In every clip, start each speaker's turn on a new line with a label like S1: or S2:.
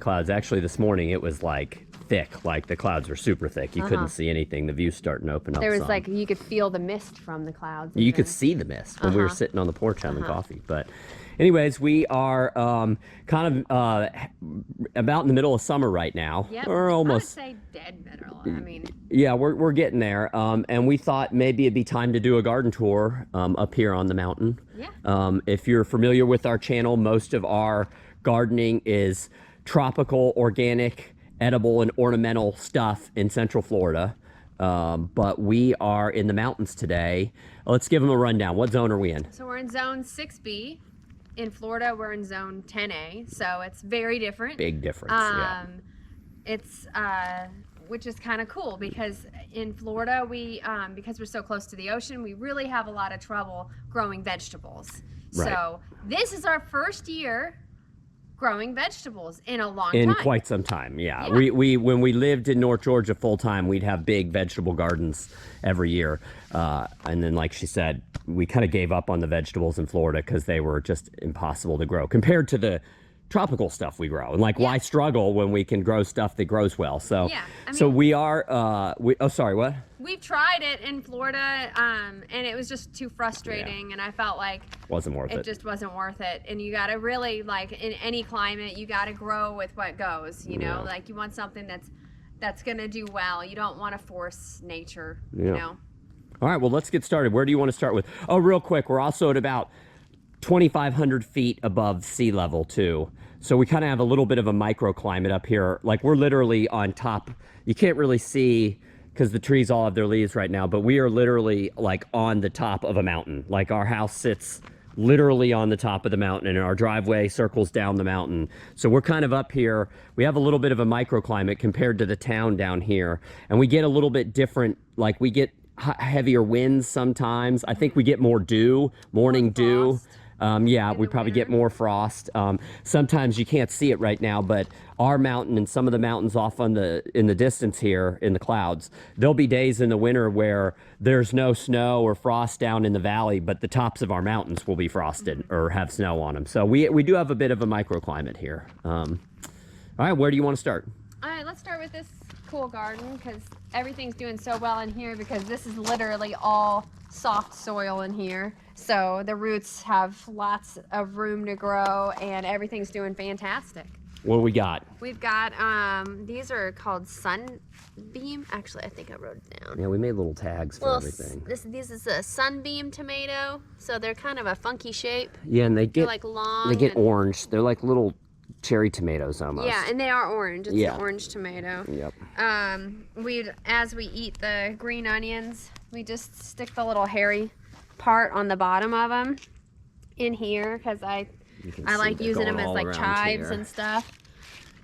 S1: clouds. Actually, this morning it was like thick, like the clouds were super thick. You couldn't see anything. The view's starting to open up.
S2: There was
S1: some.
S2: like, you could feel the mist from the clouds.
S1: You could see the mist when we were sitting on the porch having coffee. But anyways, we are kind of about in the middle of summer right now.
S2: Yep.
S1: We're almost.
S2: I would say dead middle. I mean.
S1: Yeah, we're getting there. And we thought maybe it'd be time to do a garden tour up here on the mountain.
S2: Yeah.
S1: If you're familiar with our channel, most of our gardening is tropical, organic, edible, and ornamental stuff in Central Florida. But we are in the mountains today. Let's give them a rundown. What zone are we in?
S2: So we're in zone 6B. In Florida, we're in zone 10A. So it's very different.
S1: Big difference, yeah.
S2: It's, which is kind of cool because in Florida, we, because we're so close to the ocean, we really have a lot of trouble growing vegetables.
S1: Right.
S2: So this is our first year growing vegetables in a long time.
S1: In quite some time, yeah. We when we lived in North Georgia full time, we'd have big vegetable gardens every year. And then, like she said, we kind of gave up on the vegetables in Florida because they were just impossible to grow compared to the tropical stuff we grow. And like, why struggle when we can grow stuff that grows well? So, I mean, so we are, oh, sorry, what?
S2: We've tried it in Florida, and it was just too frustrating, and I felt like
S1: wasn't worth it.
S2: It just wasn't worth it. And you got to really, like, in any climate, you got to grow with what goes, you know? Like, you want something that's going to do well. You don't want to force nature, you know?
S1: All right, well, let's get started. Where do you want to start with? Oh, real quick, we're also at about 2,500 feet above sea level, too. So we kind of have a little bit of a microclimate up here. Like, we're literally on top. You can't really see because the trees all have their leaves right now, but we are literally like on the top of a mountain. Like, our house sits literally on the top of the mountain and our driveway circles down the mountain. So we're kind of up here. We have a little bit of a microclimate compared to the town down here. And we get a little bit different, like we get heavier winds sometimes. I think we get more dew, morning dew. Yeah, we probably get more frost. Sometimes you can't see it right now, but our mountain and some of the mountains off on in the distance here in the clouds, there'll be days in the winter where there's no snow or frost down in the valley, but the tops of our mountains will be frosted or have snow on them. So we do have a bit of a microclimate here. All right, where do you want to start?
S2: All right, let's start with this cool garden because everything's doing so well in here because this is literally all soft soil in here. So the roots have lots of room to grow and everything's doing fantastic.
S1: What do we got?
S2: We've got, these are called Sunbeam. Actually, I think I wrote it down.
S1: Yeah, we made little tags for everything.
S2: This is a Sunbeam tomato. So they're kind of a funky shape.
S1: Yeah, and they're
S2: like long.
S1: They get orange. They're like little cherry tomatoes almost.
S2: Yeah, and they are orange. It's an orange tomato.
S1: Yep.
S2: As we eat the green onions, we just stick the little hairy part on the bottom of them in here because I like using them as like chives and stuff.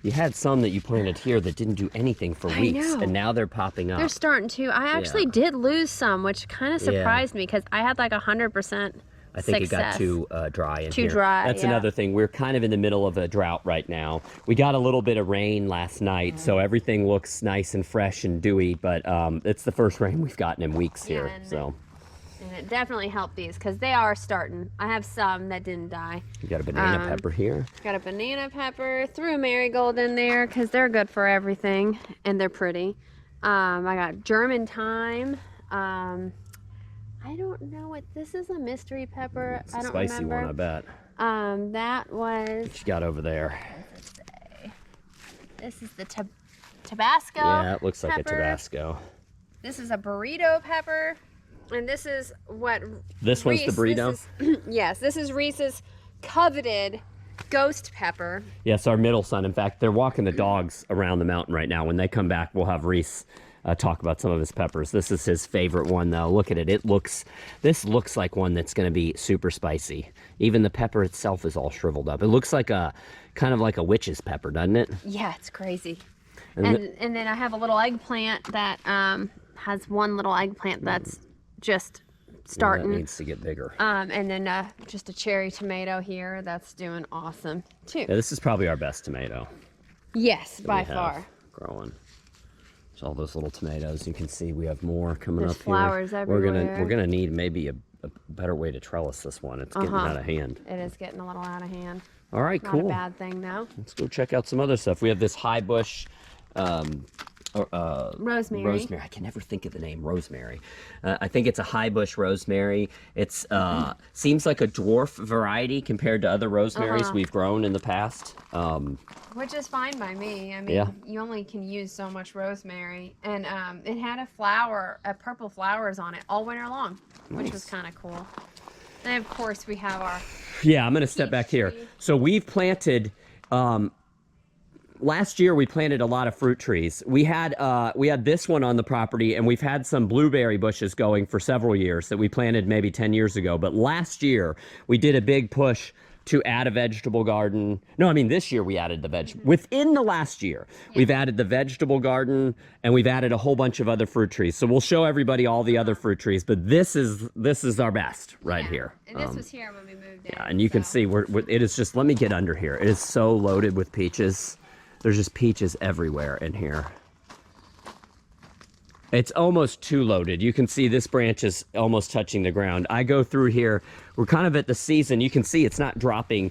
S1: You had some that you planted here that didn't do anything for weeks, and now they're popping up.
S2: They're starting to. I actually did lose some, which kind of surprised me because I had like 100%.
S1: I think it got too dry in here.
S2: Too dry,
S1: That's another thing. We're kind of in the middle of a drought right now. We got a little bit of rain last night, so everything looks nice and fresh and dewy, but it's the first rain we've gotten in weeks here.
S2: And it definitely helped these because they are starting. I have some that didn't die.
S1: You got a banana pepper here.
S2: Got a banana pepper. Threw a marigold in there because they're good for everything and they're pretty. I got German thyme. I don't know what this is. A mystery pepper.
S1: It's a spicy one, I bet.
S2: That was.
S1: What you got over there?
S2: What does it say? This is the Tabasco.
S1: Yeah, it looks like a Tabasco.
S2: This is a burrito pepper, and this is what.
S1: This one's the burrito.
S2: Yes, this is Reese's coveted ghost pepper.
S1: Yes, our middle son. In fact, they're walking the dogs around the mountain right now. When they come back, we'll have Reese talk about some of his peppers. This is his favorite one, though. Look at it. This looks like one that's going to be super spicy. Even the pepper itself is all shriveled up. It looks like kind of like a witch's pepper, doesn't it?
S2: Yeah, it's crazy. And then I have a little eggplant that has one little eggplant that's just starting.
S1: That needs to get bigger.
S2: And then just a cherry tomato here that's doing awesome too.
S1: Yeah, this is probably our best tomato.
S2: Yes, by far.
S1: Growing. There's all those little tomatoes. You can see we have more coming up here.
S2: Flowers everywhere.
S1: We're gonna need maybe a better way to trellis this one. It's getting out of hand.
S2: It is getting a little out of hand.
S1: All right,
S2: Not
S1: cool.
S2: a bad thing, though.
S1: Let's go check out some other stuff. We have this high bush
S2: Rosemary.
S1: rosemary. I can never think of the name rosemary. I think it's a high bush rosemary. It's seems like a dwarf variety compared to other rosemaries we've grown in the past.
S2: Which is fine by me. I mean,
S1: Yeah.
S2: you only can use so much rosemary. And it had purple flowers on it all winter long, which was kind of cool. And of course, we have our
S1: Yeah, I'm going to step back here.
S2: tree.
S1: So we've planted, last year we planted a lot of fruit trees. We had this one on the property, and we've had some blueberry bushes going for several years that we planted maybe 10 years ago. But last year we did a big push to add a vegetable garden. No, I mean, this year we added the within the last year, we've added the vegetable garden, and we've added a whole bunch of other fruit trees. So we'll show everybody all the other fruit trees, but this is our best right here.
S2: And this was here when we moved in.
S1: Yeah, and you can see it is just, let me get under here. It is so loaded with peaches. There's just peaches everywhere in here. It's almost too loaded. You can see this branch is almost touching the ground. I go through here. We're kind of at the season. You can see it's not dropping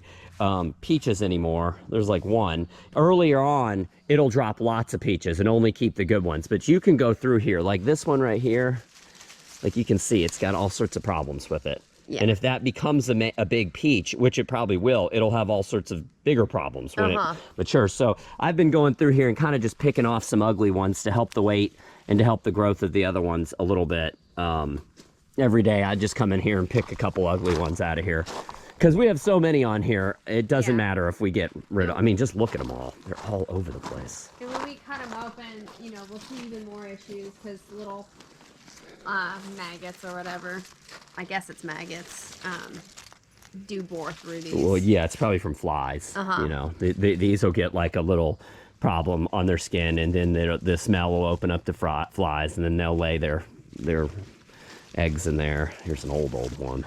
S1: peaches anymore. There's like one. Earlier on, it'll drop lots of peaches and only keep the good ones. But you can go through here, like this one right here. Like you can see, it's got all sorts of problems with it. Yeah. And if that becomes a big peach, which it probably will, it'll have all sorts of bigger problems when it matures. So I've been going through here and kind of just picking off some ugly ones to help the weight and to help the growth of the other ones a little bit. Every day I just come in here and pick a couple ugly ones out of here. Because we have so many on here, it doesn't matter if we get rid of, I mean, just look at them all. They're all over the place.
S2: And when we cut them open, you know, we'll see even more issues because little maggots or whatever, I guess it's maggots, do bore through these.
S1: Well, yeah, it's probably from flies. You know, these will get like a little problem on their skin, and then the smell will open up the flies, and then they'll lay their eggs in there. Here's an old one.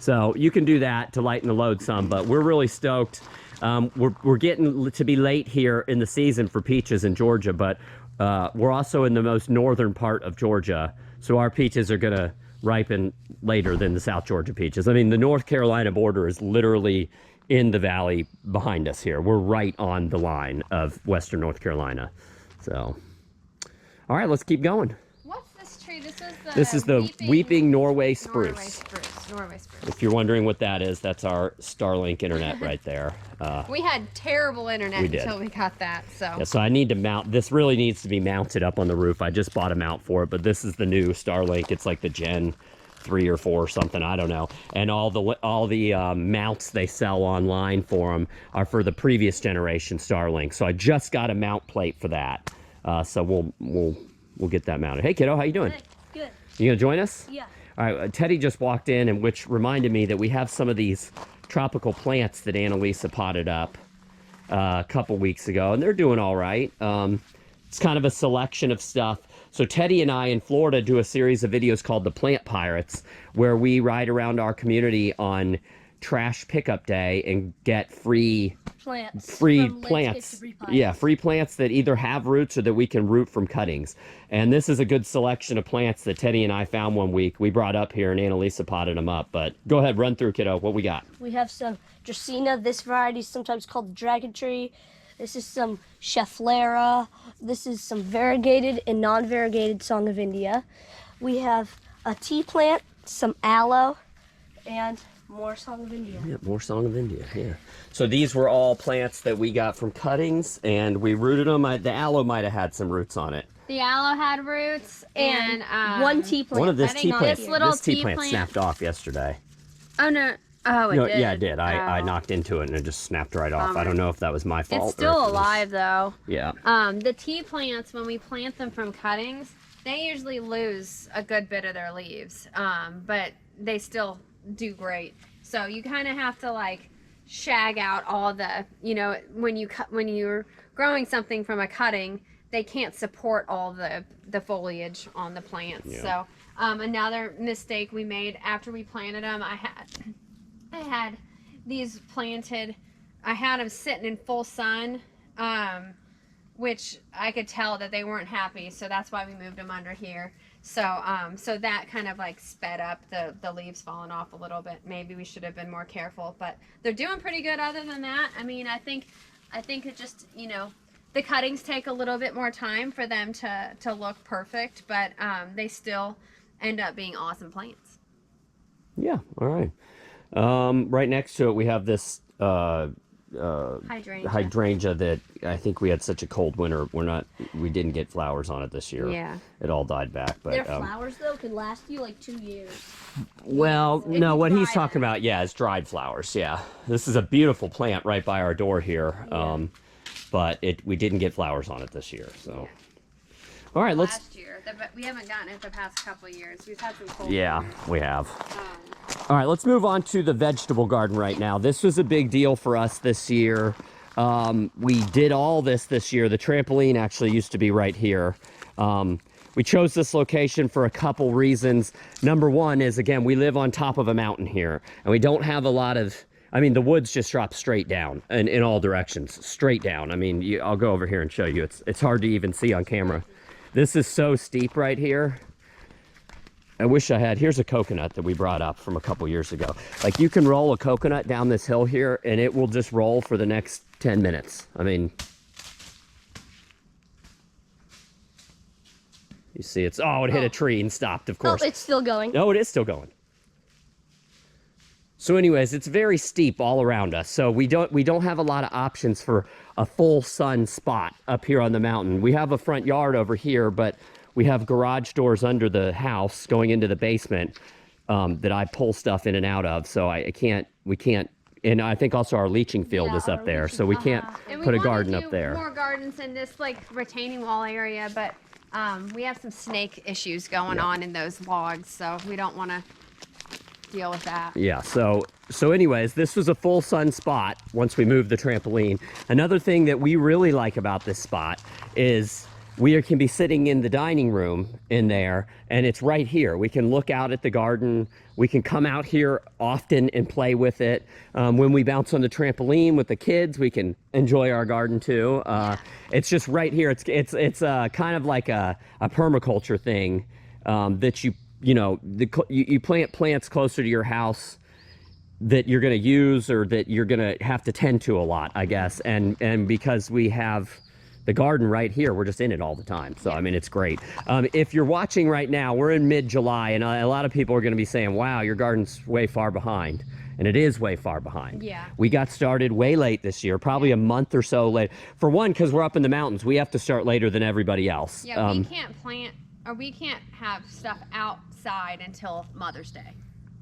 S1: So you can do that to lighten the load some, but we're really stoked. We're getting to be late here in the season for peaches in Georgia, but we're also in the most northern part of Georgia, so our peaches are gonna ripen later than the South Georgia peaches. I mean, the North Carolina border is literally in the valley behind us here. We're right on the line of Western North Carolina. So, all right, let's keep going.
S2: What's this tree?
S1: This is the weeping Norway spruce.
S2: Norway spruce.
S1: If you're wondering what that is, that's our Starlink internet right there.
S2: We had terrible internet until we got that. So
S1: yeah, so I need to mount. This really needs to be mounted up on the roof. I just bought a mount for it, but this is the new Starlink. It's like the Gen 3 or 4 or something, I don't know. And all the mounts they sell online for them are for the previous generation Starlink. So I just got a mount plate for that. So we'll get that mounted. Hey kiddo, how you doing?
S3: Good.
S1: You gonna join us?
S3: Yeah.
S1: All right, Teddy just walked in, and which reminded me that we have some of these tropical plants that Annalisa potted up a couple weeks ago, and they're doing all right. It's kind of a selection of stuff. So Teddy and I in Florida do a series of videos called The Plant Pirates, where we ride around our community on trash pickup day and get free plants. Yeah, free plants that either have roots or that we can root from cuttings. And this is a good selection of plants that Teddy and I found one week. We brought up here and Annalisa potted them up. But go ahead, run through, kiddo. What we got?
S3: We have some Dracaena. This variety is sometimes called the dragon tree. This is some Schefflera. This is some variegated and non-variegated Song of India. We have a tea plant, some aloe, and more Song of India.
S1: Yeah, more Song of India, yeah. So these were all plants that we got from cuttings, and we rooted them. The aloe might have had some roots on it.
S2: The aloe had roots, and
S3: one tea plant.
S1: One of this tea plant,
S2: this
S1: tea plant snapped off yesterday.
S2: Oh, no. Oh, it did?
S1: Yeah, it did. I knocked into it, and it just snapped right off. I don't know if that was my fault.
S2: It's still alive, though.
S1: Yeah.
S2: The tea plants, when we plant them from cuttings, they usually lose a good bit of their leaves, but they still do great. So you kind of have to like shag out all the, you know, when you're growing something from a cutting, they can't support all the foliage on the plants. Yeah. So another mistake we made after we planted them, I had these planted, I had them sitting in full sun which I could tell that they weren't happy, so that's why we moved them under here. So so that kind of like sped up the leaves falling off a little bit. Maybe we should have been more careful, but they're doing pretty good other than that. I mean, I think it just, you know, the cuttings take a little bit more time for them to look perfect, but they still end up being awesome plants.
S1: Yeah, all right. Right next to it, we have this hydrangea that I think we had such a cold winter. We didn't get flowers on it this year.
S2: Yeah.
S1: It all died back. But
S3: Their flowers though could last you like 2 years.
S1: well, no, what he's
S2: dry
S1: talking about, yeah, is dried flowers. Yeah, this is a beautiful plant right by our door here. But we didn't get flowers on it this year. So, all right, let's.
S2: Last year, but we haven't gotten it the past couple of years. We've had some cold.
S1: Yeah,
S2: winters.
S1: we have. All right, let's move on to the vegetable garden right now. This was a big deal for us this year. We did all this year. The trampoline actually used to be right here. We chose this location for a couple reasons. Number one is, again, we live on top of a mountain here, and we don't have a lot of, I mean, the woods just drop straight down in all directions, straight down. I mean, I'll go over here and show you. It's hard to even see on camera. This is so steep right here. I wish I had, here's a coconut that we brought up from a couple years ago. Like, you can roll a coconut down this hill here and it will just roll for the next 10 minutes. I mean, you see it hit a tree and stopped, of course.
S3: Oh, it's still going.
S1: No, it is still going. So anyways, it's very steep all around us. So we don't have a lot of options for a full sun spot up here on the mountain. We have a front yard over here, but we have garage doors under the house going into the basement that I pull stuff in and out of. So we can't, and I think also our leaching field is up there. So we can't put a garden up there.
S2: More gardens in this like retaining wall area, but we have some snake issues going on in those logs, so we don't want to deal with that.
S1: Yeah, so anyways, this was a full sun spot once we moved the trampoline. Another thing that we really like about this spot is we can be sitting in the dining room in there, and it's right here. We can look out at the garden. We can come out here often and play with it. When we bounce on the trampoline with the kids, we can enjoy our garden too. It's just right here. It's kind of like a permaculture thing that you plant plants closer to your house that you're going to use or that you're going to have to tend to a lot, I guess. And because we have the garden right here, we're just in it all the time. So, I mean, it's great. If you're watching right now, we're in mid-July, and a lot of people are going to be saying, wow, your garden's way far behind. And it is way far behind.
S2: Yeah.
S1: We got started way late this year, probably a month or so late. For one, because we're up in the mountains, we have to start later than everybody else.
S2: Yeah, we can't plant, or we can't have stuff outside until Mother's Day.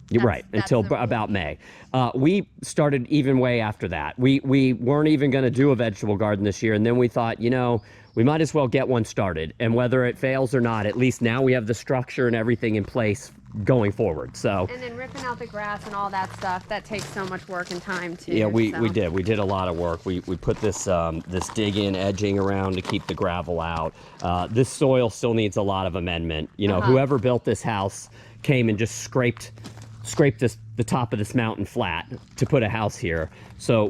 S1: You're right, until about May. We started even way after that. We weren't even going to do a vegetable garden this year, and then we thought, we might as well get one started. And whether it fails or not, at least now we have the structure and everything in place going forward. So.
S2: And then ripping out the grass and all that stuff, that takes so much work and time too.
S1: Yeah, we did. We did a lot of work. We put this this dig-in edging around to keep the gravel out. This soil still needs a lot of amendment. Whoever built this house came and just scraped the top of this mountain flat to put a house here. So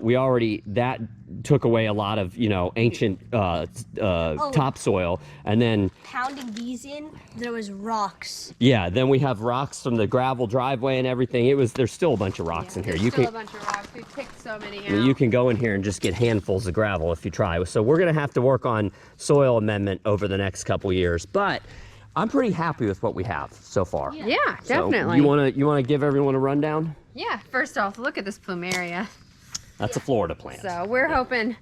S1: that took away a lot of, ancient topsoil. And then
S3: Pounding these in, there was rocks.
S1: Yeah, then we have rocks from the gravel driveway and everything. There's still a bunch of rocks in here.
S2: There's still a bunch of rocks. We've picked so many out.
S1: You can go in here and just get handfuls of gravel if you try. So we're going to have to work on soil amendment over the next couple years. But I'm pretty happy with what we have so far.
S2: Yeah, definitely.
S1: So you want to give everyone a rundown?
S2: Yeah, first off, look at this plumeria.
S1: That's a Florida plant.
S2: So we're hoping,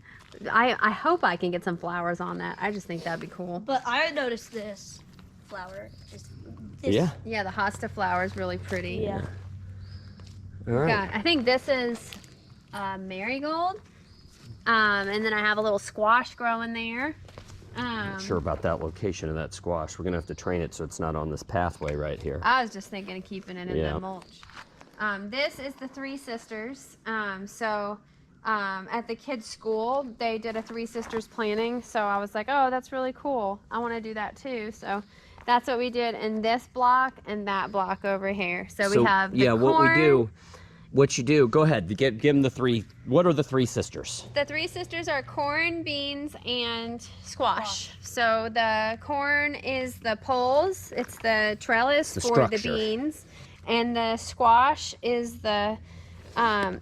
S2: I hope I can get some flowers on that. I just think that'd be cool.
S3: But I noticed this flower.
S1: Yeah.
S2: Yeah, the hosta flower is really pretty.
S3: Yeah.
S1: All right.
S2: I think this is marigold. And then I have a little squash growing there.
S1: Not sure about that location of that squash. We're going to have to train it so it's not on this pathway right here.
S2: I was just thinking of keeping it in the mulch. This is the Three Sisters. At the kids' school, they did a Three Sisters planting. So I was like, oh, that's really cool. I want to do that too. So that's what we did in this block and that block over here. So we have the corn.
S1: What we do what you do, go ahead, give them the three. What are the three sisters?
S2: The three sisters are corn, beans, and squash. So the corn is the poles, it's the trellis
S1: The
S2: for
S1: structure.
S2: the beans, and the squash is the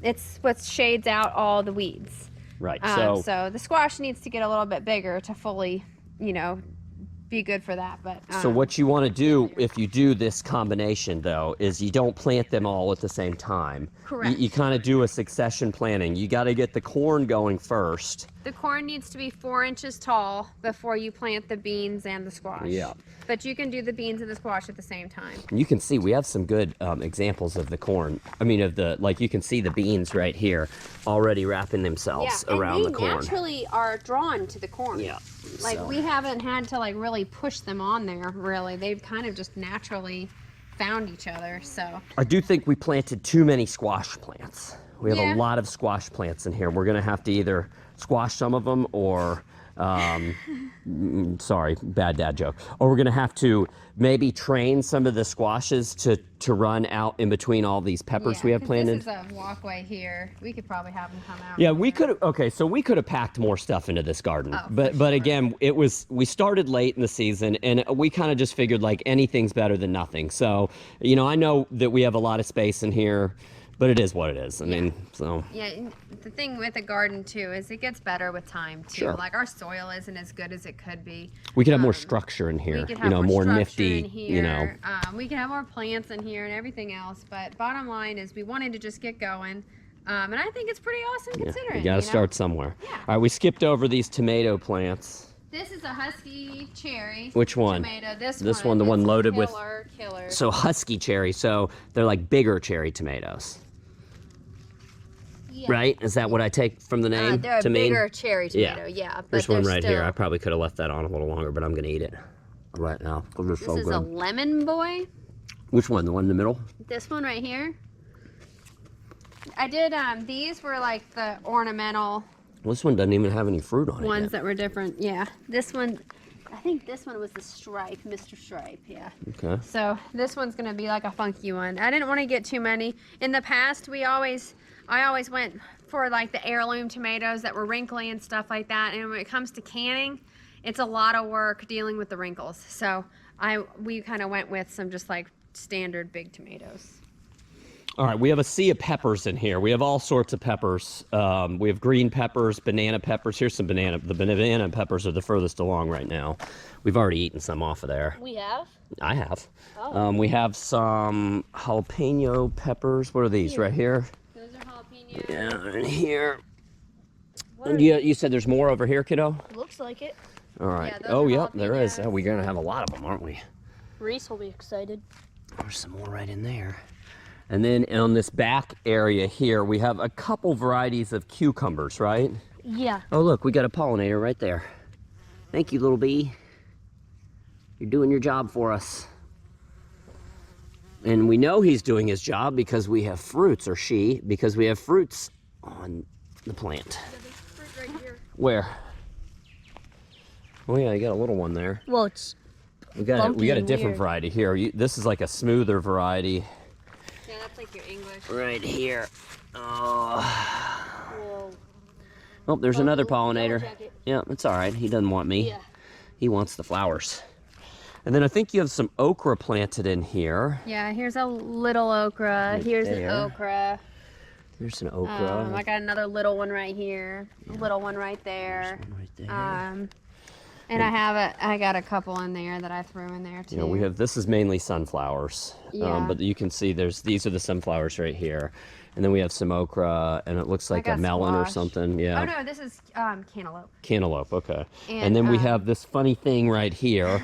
S2: it's what shades out all the weeds.
S1: Right.
S2: So the squash needs to get a little bit bigger to fully, be good for that. But
S1: So what you want to do if you do this combination, though, is you don't plant them all at the same time.
S2: Correct.
S1: You kind of do a succession planting. You got to get the corn going first.
S2: the corn needs to be 4 inches tall before you plant the beans and the squash.
S1: Yeah.
S2: But you can do the beans and the squash at the same time.
S1: And you can see we have some good examples of the corn. I mean, you can see the beans right here already wrapping themselves around the corn.
S2: And they naturally are drawn to the corn.
S1: Yeah.
S2: Like
S1: so.
S2: we haven't had to really push them on there, really. They've kind of just naturally found each other, so.
S1: I do think we planted too many squash plants. We have
S2: Yeah.
S1: a lot of squash plants in here. We're going to have to either squash some of them or, sorry, bad dad joke. Or we're going to have to maybe train some of the squashes to run out in between all these peppers we have
S2: 'cause
S1: planted.
S2: This is a walkway here. We could probably have them come out.
S1: Yeah, we could. Okay, so we could have packed more stuff into this garden,
S2: Oh,
S1: but again, we started late in the season, and we kind of just figured anything's better than nothing. So, I know that we have a lot of space in here, but it is what it is. I mean, so.
S2: Yeah, and the thing with a garden too is it gets better with time too.
S1: Sure.
S2: Like our soil isn't as good as it could be.
S1: We could have more structure in here.
S2: We could have
S1: more
S2: structure
S1: nifty.
S2: in here. We could have more plants in here and everything else. But bottom line is we wanted to just get going. And I think it's pretty awesome considering.
S1: You got to start somewhere.
S2: Yeah.
S1: All right, we skipped over these tomato plants.
S2: This is a husky cherry.
S1: Which one?
S2: Tomato.
S1: This one, the one
S2: It's
S1: loaded with.
S2: killer.
S1: So husky cherry. So they're like bigger cherry tomatoes.
S2: Yeah.
S1: Right? Is that what I take from the name
S2: They're a
S1: to mean?
S2: bigger cherry tomato, yeah. But
S1: There's one
S2: they're
S1: right here.
S2: still-
S1: I probably could have left that on a little longer, but I'm going to eat it right now. They're so
S2: This is
S1: good.
S2: a lemon boy.
S1: Which one? The one in the middle?
S2: This one right here. I did, these were like the ornamental
S1: Well, this one doesn't even have any fruit on it
S2: ones
S1: yet.
S2: that were different. Yeah. This one, I think this one was the stripe, Mr. Stripe, yeah.
S1: Okay.
S2: So this one's gonna be like a funky one. I didn't want to get too many. In the past, I always went for like the heirloom tomatoes that were wrinkly and stuff like that. And when it comes to canning, it's a lot of work dealing with the wrinkles. So we kind of went with some just like standard big tomatoes.
S1: All right, we have a sea of peppers in here. We have all sorts of peppers. We have green peppers, banana peppers. Here's some banana. The banana peppers are the furthest along right now. We've already eaten some off of there.
S3: We have?
S1: I have.
S3: Oh.
S1: We have some jalapeno peppers. What are these right here?
S2: Those are jalapenos.
S1: Yeah, in here.
S3: What
S1: And
S3: are
S1: you said there's more over here, kiddo?
S3: Looks like it.
S1: All right.
S2: Yeah, those
S1: Oh,
S2: are
S1: yep, there is.
S2: jalapenos.
S1: Oh, we're gonna have a lot of them, aren't we?
S3: Reese will be excited.
S1: There's some more right in there. And then on this back area here, we have a couple varieties of cucumbers, right?
S3: Yeah.
S1: Oh, look, we got a pollinator right there. Thank you, little bee. You're doing your job for us. And we know he's doing his job because we have fruits, or she, because we have fruits on the plant.
S2: Fruit right here.
S1: Where? Oh yeah, you got a little one there.
S3: Well, it's
S1: We got a
S3: bumpy and
S1: different
S3: weird.
S1: variety here. This is like a smoother variety
S2: Yeah, that's like your English.
S1: right here. Oh,
S3: whoa.
S1: oh there's another
S3: Yellow
S1: pollinator.
S3: jacket.
S1: Yeah, it's all right. He doesn't want me.
S3: Yeah.
S1: He wants the flowers. And then I think you have some okra planted in here.
S2: Yeah, here's a little okra. Here's
S1: there.
S2: an okra.
S1: There's an okra.
S2: I got another little one right here. A little one right there.
S1: One right there.
S2: And I got a couple in there that I threw in there too.
S1: You know, this is mainly sunflowers.
S2: Yeah.
S1: But you can see these are the sunflowers right here. And then we have some okra, and it looks like a
S2: got
S1: melon or
S2: squash.
S1: something. Yeah.
S2: Oh no, this is cantaloupe.
S1: Cantaloupe, okay. And,
S2: And,
S1: then we have this funny thing right here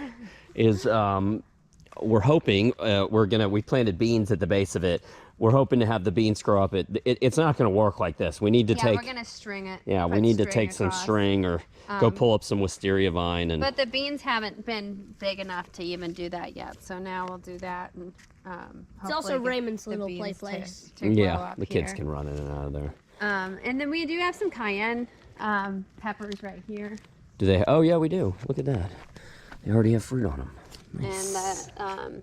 S1: is we're hoping we planted beans at the base of it. We're hoping to have the beans grow up. It's not going to work like this. We need to
S2: Yeah,
S1: take
S2: we're gonna string it.
S1: we
S2: put
S1: need to
S2: string
S1: take some
S2: across.
S1: string or go pull up some wisteria vine and
S2: But the beans haven't been big enough to even do that yet. So now we'll do that and
S3: It's also
S2: hopefully get
S3: Raymond's
S2: the
S3: little play
S2: beans
S3: place.
S2: to grow
S1: yeah,
S2: up
S1: the kids
S2: here.
S1: can run in and out of there.
S2: And then we do have some cayenne peppers right here.
S1: Do they? Oh yeah, we do. Look at that. They already have fruit on them. Nice.
S2: And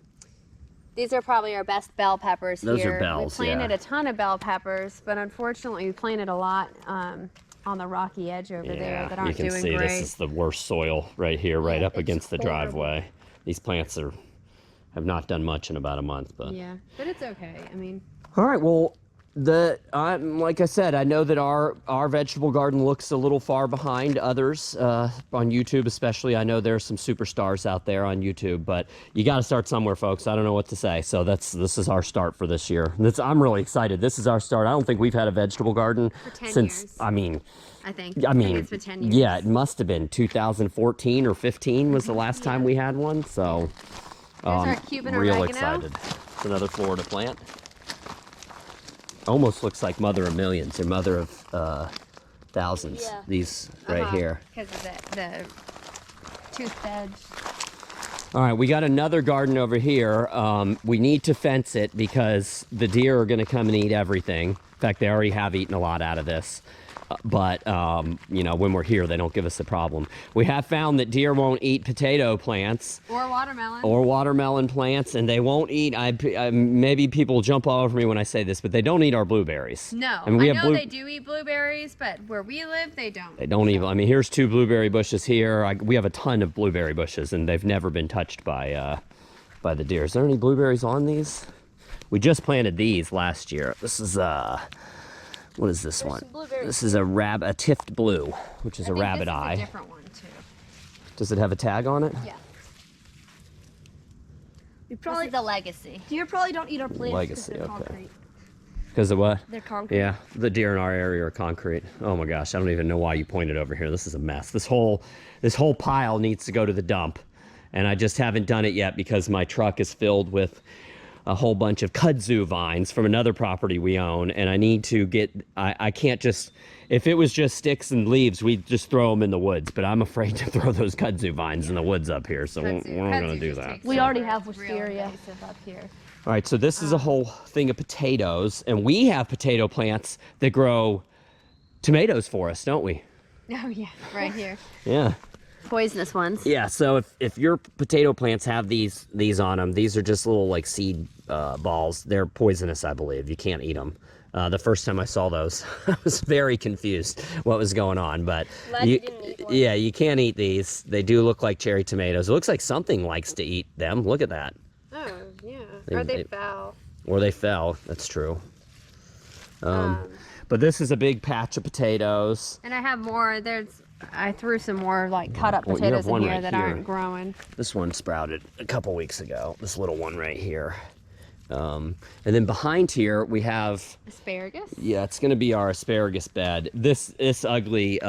S2: These are probably our best bell peppers
S1: Those
S2: here.
S1: are bells,
S2: We planted
S1: yeah.
S2: a ton of bell peppers, but unfortunately we planted a lot on the rocky edge over there that aren't
S1: you can
S2: doing
S1: see
S2: great.
S1: this is the worst soil right here, right
S3: Yeah,
S1: up
S3: it's
S1: against the
S3: horrible.
S1: driveway. These plants have not done much in about a month, but.
S2: Yeah, but it's okay. I mean,
S1: All right, well, like I said, I know that our vegetable garden looks a little far behind others on YouTube, especially. I know there's some superstars out there on YouTube, but you got to start somewhere, folks. I don't know what to say. So this is our start for this year. I'm really excited. This is our start. I don't think we've had a vegetable garden
S2: For 10
S1: since.
S2: years.
S1: I mean,
S2: I think it's been 10 years.
S1: yeah, it must have been 2014 or 15 was the last time we had one. So,
S2: our Cuban
S1: real
S2: oregano.
S1: excited. It's another Florida plant. Almost looks like mother of millions or mother of thousands.
S3: Yeah.
S1: These right here.
S2: Because of the toothed edge.
S1: All right, we got another garden over here. We need to fence it because the deer are going to come and eat everything. In fact, they already have eaten a lot out of this. But, you know, when we're here, they don't give us a problem. We have found that deer won't eat potato plants.
S2: Or watermelon.
S1: Or watermelon plants, and they won't eat. Maybe people will jump all over me when I say this, but they don't eat our blueberries.
S2: No,
S1: I mean, we
S2: I
S1: have
S2: know they do eat blueberries, but where we live, they don't.
S1: They don't even. I mean, here's 2 blueberry bushes here. We have a ton of blueberry bushes, and they've never been touched by the deer. Is there any blueberries on these? We just planted these last year. This is what is this one?
S3: some blueberries.
S1: This is a tiffed blue, which is
S2: I
S1: a
S2: think
S1: rabbit
S2: this
S1: eye.
S2: Is a different one too.
S1: Does it have a tag on it?
S2: Yeah.
S3: We
S2: This
S3: probably
S2: is a legacy.
S3: deer probably don't eat our plants
S1: Legacy,
S3: because they're
S1: okay.
S3: concrete.
S1: Because of what?
S3: They're concrete.
S1: Yeah, the deer in our area are concrete. Oh my gosh, I don't even know why you pointed over here. This is a mess. This whole pile needs to go to the dump, and I just haven't done it yet because my truck is filled with a whole bunch of kudzu vines from another property we own, and I need to get. I can't just. If it was just sticks and leaves, we'd just throw them in the woods. But I'm afraid to throw those kudzu vines in the woods up here, so we're not going to do that.
S3: We already have
S2: Real
S3: wisteria.
S2: invasive up here.
S1: All right, so this is a whole thing of potatoes, and we have potato plants that grow tomatoes for us, don't we?
S2: Oh yeah, right here.
S1: Yeah.
S2: Poisonous ones.
S1: Yeah, so if your potato plants have these on them, these are just little like seed balls. They're poisonous, I believe. You can't eat them. The first time I saw those, I was very confused what was going on. But
S3: Glad you didn't eat one.
S1: yeah, you can't eat these. They do look like cherry tomatoes. It looks like something likes to eat them. Look at that.
S2: Oh yeah.
S1: They-
S2: Or they
S1: they-
S2: fell.
S1: Or they fell. That's true. But this is a big patch of potatoes.
S2: And I have more. I threw some more like cut up
S1: Well, you have
S2: potatoes in
S1: one
S2: here
S1: right
S2: that
S1: here.
S2: aren't growing.
S1: This one sprouted a couple weeks ago. This little one right here. And then behind here we have,
S2: Asparagus.
S1: yeah, it's going to be our asparagus bed. This ugly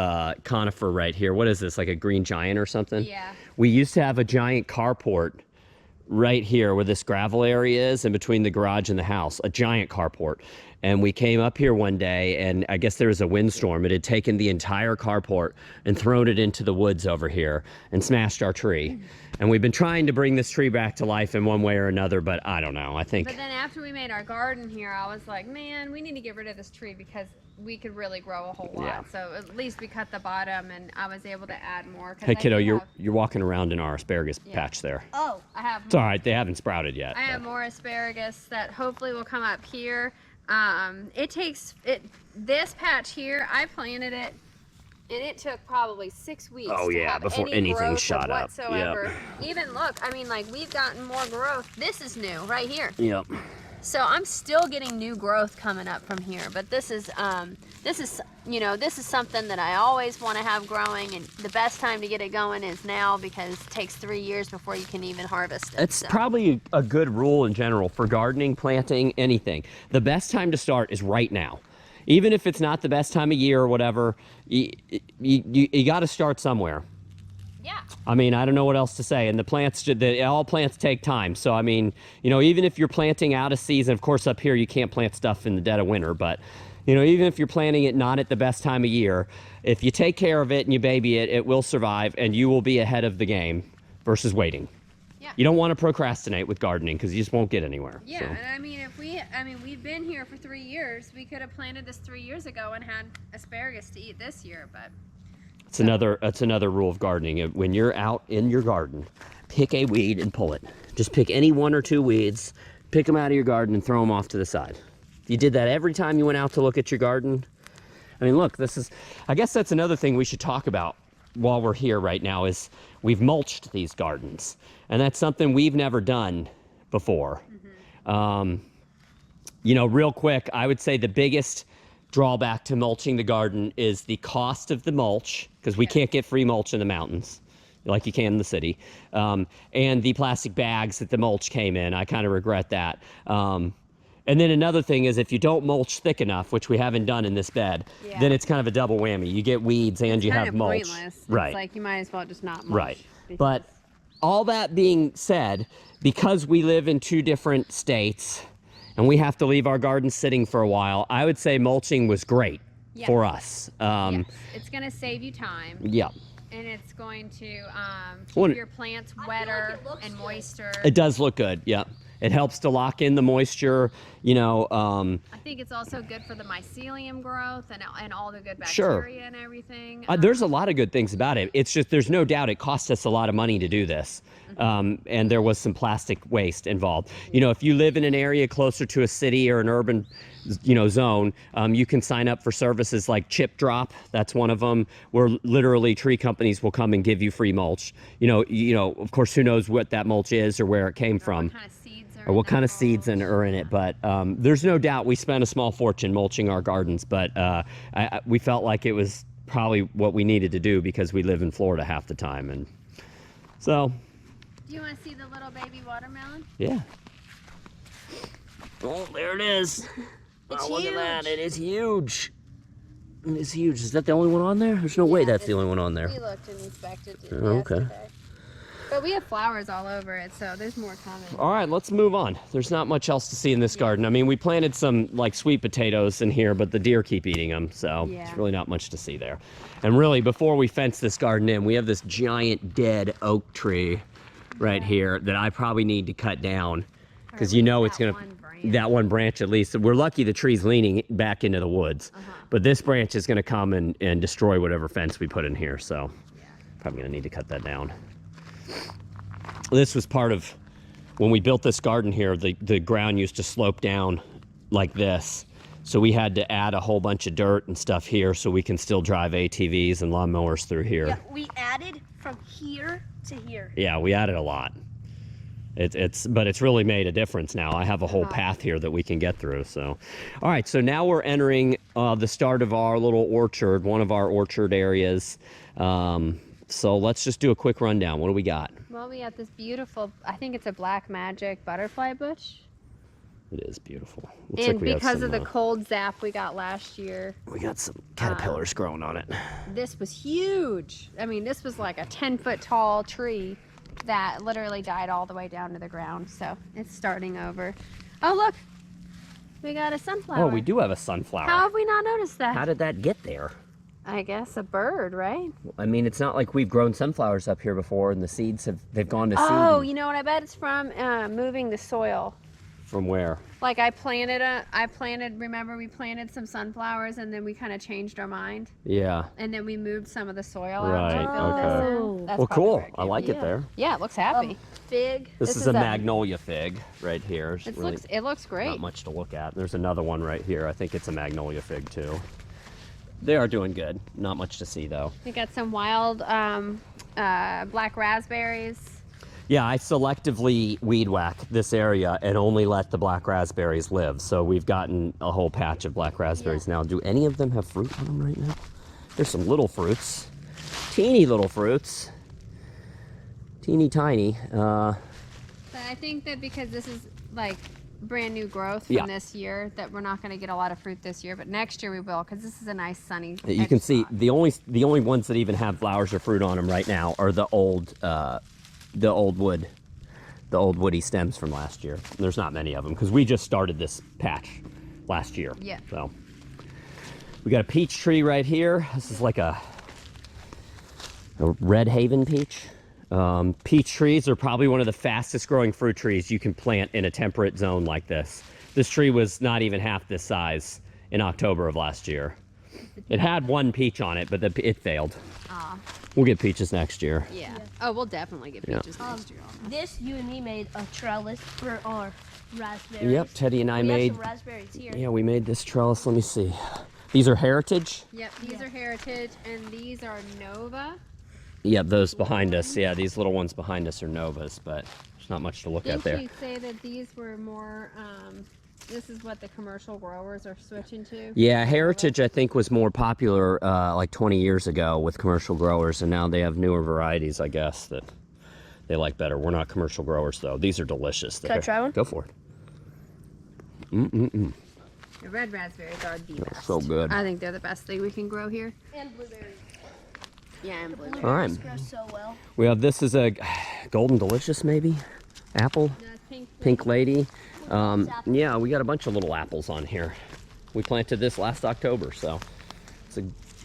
S1: conifer right here. What is this? Like a green giant or something?
S2: Yeah.
S1: We used to have a giant carport right here where this gravel area is in between the garage and the house, a giant carport. And we came up here one day, and I guess there was a windstorm. It had taken the entire carport and thrown it into the woods over here and smashed our tree. And we've been trying to bring this tree back to life in one way or another, but I don't know. I think
S2: But then after we made our garden here, I was like, man, we need to get rid of this tree because we could really grow a whole lot.
S1: Yeah.
S2: So at least we cut the bottom, and I was able to add more. 'Cause
S1: Hey
S2: I
S1: kiddo,
S2: do
S1: you're
S2: have-
S1: you're walking around in our asparagus
S2: Yeah.
S1: patch there.
S3: Oh,
S2: I have.
S1: It's all right. They haven't sprouted yet.
S2: I have
S1: but-
S2: more asparagus that hopefully will come up here. This patch here, I planted it, and it took probably 6 weeks.
S1: Oh,
S2: to
S1: yeah,
S2: have
S1: before
S2: any
S1: anything
S2: growth
S1: shot up.
S2: whatsoever. Even look, I mean, like we've gotten more growth. This is new right here.
S1: Yep.
S2: So I'm still getting new growth coming up from here, but this is something that I always want to have growing, and the best time to get it going is now because it takes 3 years before you can even harvest it.
S1: It's
S2: so.
S1: probably a good rule in general for gardening, planting, anything. The best time to start is right now. Even if it's not the best time of year or whatever, you got to start somewhere.
S2: Yeah.
S1: I mean, I don't know what else to say. And all plants take time. So, I mean, even if you're planting out of season, of course, up here you can't plant stuff in the dead of winter, but, even if you're planting it not at the best time of year, if you take care of it and you baby it, it will survive and you will be ahead of the game versus waiting.
S2: Yeah.
S1: You don't want to procrastinate with gardening because you just won't get anywhere.
S2: Yeah,
S1: So.
S2: and I mean, we've been here for 3 years. We could have planted this 3 years ago and had asparagus to eat this year, but
S1: It's another rule of gardening. When you're out in your garden, pick a weed and pull it. Just pick any 1 or 2 weeds, pick them out of your garden and throw them off to the side. You did that every time you went out to look at your garden. I mean, look, I guess that's another thing we should talk about while we're here right now is we've mulched these gardens. And that's something we've never done before. You know, real quick, I would say the biggest drawback to mulching the garden is the cost of the mulch, because we can't get free mulch in the mountains like you can in the city. And the plastic bags that the mulch came in, I kind of regret that. And then another thing is if you don't mulch thick enough, which we haven't done in this bed, then it's kind of a double whammy. You get weeds and you have mulch.
S2: Pointless.
S1: Right.
S2: It's like you might as well just not mulch.
S1: Right. But all that being said, because we live in 2 different states and we have to leave our garden sitting for a while, I would say mulching was great for us.
S2: Yes. It's going to save you time.
S1: Yeah.
S2: And it's going to keep your plants wetter and moister.
S1: It does look good, yeah. It helps to lock in the moisture, you know.
S2: I think it's also good for the mycelium growth and all the good bacteria and everything.
S1: There's a lot of good things about it. It's just, there's no doubt it cost us a lot of money to do this. And there was some plastic waste involved. You know, if you live in an area closer to a city or an urban, you know, zone, you can sign up for services like Chip Drop. That's one of them, where literally tree companies will come and give you free mulch. You know, of course, who knows what that mulch is or where it came from. What kind of seeds are in it, but there's no doubt we spent a small fortune mulching our gardens, but we felt like it was probably what we needed to do because we live in Florida half the time, and so.
S2: Do you want to see the little baby watermelon?
S1: Yeah. Oh, there it is.
S2: It's
S1: look
S2: huge.
S1: at that, it is huge. It is huge. Is that the only one on there? There's no way that's the only one on there.
S2: We looked and inspected it
S1: Okay.
S2: yesterday. But we have flowers all over it, so there's more coming.
S1: All right, let's move on. There's not much else to see in this garden. I mean, we planted some like sweet potatoes in here, but the deer keep eating them, so it's really not much to see there. And really, before we fence this garden in, we have this giant dead oak tree right here that I probably need to cut down because you know it's gonna, that one branch at least. We're lucky the tree's leaning back into the woods, but this branch is gonna come and destroy whatever fence we put in here, so probably gonna need to cut that down. This was part of when we built this garden here, the ground used to slope down like this. So we had to add a whole bunch of dirt and stuff here so we can still drive ATVs and lawnmowers through here.
S3: Yeah, we added from here to here.
S1: Yeah, we added a lot. But it's really made a difference now. I have a whole path here that we can get through. So, all right, so now we're entering the start of our little orchard, one of our orchard areas. So let's just do a quick rundown. What do we got?
S2: Well, we have this beautiful, I think it's a black magic butterfly bush.
S1: It is beautiful. Looks
S2: And
S1: like
S2: because of the cold zap we got last year.
S1: We got some caterpillars growing on it.
S2: This was huge. I mean, this was like a 10-foot tall tree that literally died all the way down to the ground. So it's starting over. Oh, look. We got a sunflower.
S1: Oh, we do have a sunflower.
S2: How have we not noticed that?
S1: How did that get there?
S2: I guess a bird, right?
S1: I mean, it's not like we've grown sunflowers up here before and the seeds they've gone to seed.
S2: Oh, you know what? I bet it's from moving the soil.
S1: From where?
S2: Like remember we planted some sunflowers and then we kind of changed our mind?
S1: Yeah.
S2: And then we moved some of the soil
S1: Right,
S2: out to fill this in. That's
S1: Well,
S2: probably
S1: cool.
S2: where it
S1: I
S2: came
S1: like
S2: from.
S1: it there.
S2: Yeah, it looks happy.
S3: Fig.
S1: This is a magnolia fig right here.
S2: It looks great.
S1: Not much to look at. There's another one right here. I think it's a magnolia fig too. They are doing good. Not much to see though.
S2: We got some wild black raspberries.
S1: Yeah, I selectively weed whack this area and only let the black raspberries live. So we've gotten a whole patch of black raspberries now. Do any of them have fruit on them right now? There's some little fruits. Teeny little fruits. Teeny tiny.
S2: But I think that because this is like brand new growth from this year, that we're not going to get a lot of fruit this year, but next year we will, because this is a nice sunny.
S1: You can see the only ones that even have flowers or fruit on them right now are the old woody stems from last year. There's not many of them because we just started this patch last year.
S2: Yeah.
S1: So we got a peach tree right here. This is like a Red Haven peach. Peach trees are probably one of the fastest growing fruit trees you can plant in a temperate zone like this. This tree was not even half this size in October of last year. It had one peach on it, but it failed.
S2: Ah,
S1: We'll get peaches next year.
S2: yeah. Oh, we'll definitely get
S1: Yeah.
S2: peaches next year.
S3: This, you and me made a trellis for our raspberries.
S1: Yep, Teddy and I
S3: We
S1: made.
S3: have some raspberries here.
S1: Yeah, we made this trellis. Let me see. These are heritage.
S2: Yep, these are heritage, and these are Nova.
S1: Yep, those behind us. Yeah, these little ones behind us are Novas, but there's not much to look at
S2: Didn't
S1: there.
S2: you say that these were more? This is what the commercial growers are switching to.
S1: Yeah, heritage I think was more popular like 20 years ago with commercial growers, and now they have newer varieties, I guess, that they like better. We're not commercial growers though. These are delicious.
S3: Can I try one?
S1: Go for it.
S2: The red raspberries are the best.
S1: So good.
S2: I think they're the best thing we can grow here.
S3: And blueberries.
S2: Yeah, and blueberries.
S1: All right.
S3: Blueberries grow so well.
S1: We have this is a golden delicious maybe apple. Pink lady. Yeah, we got a bunch of little apples on here. We planted this last October, so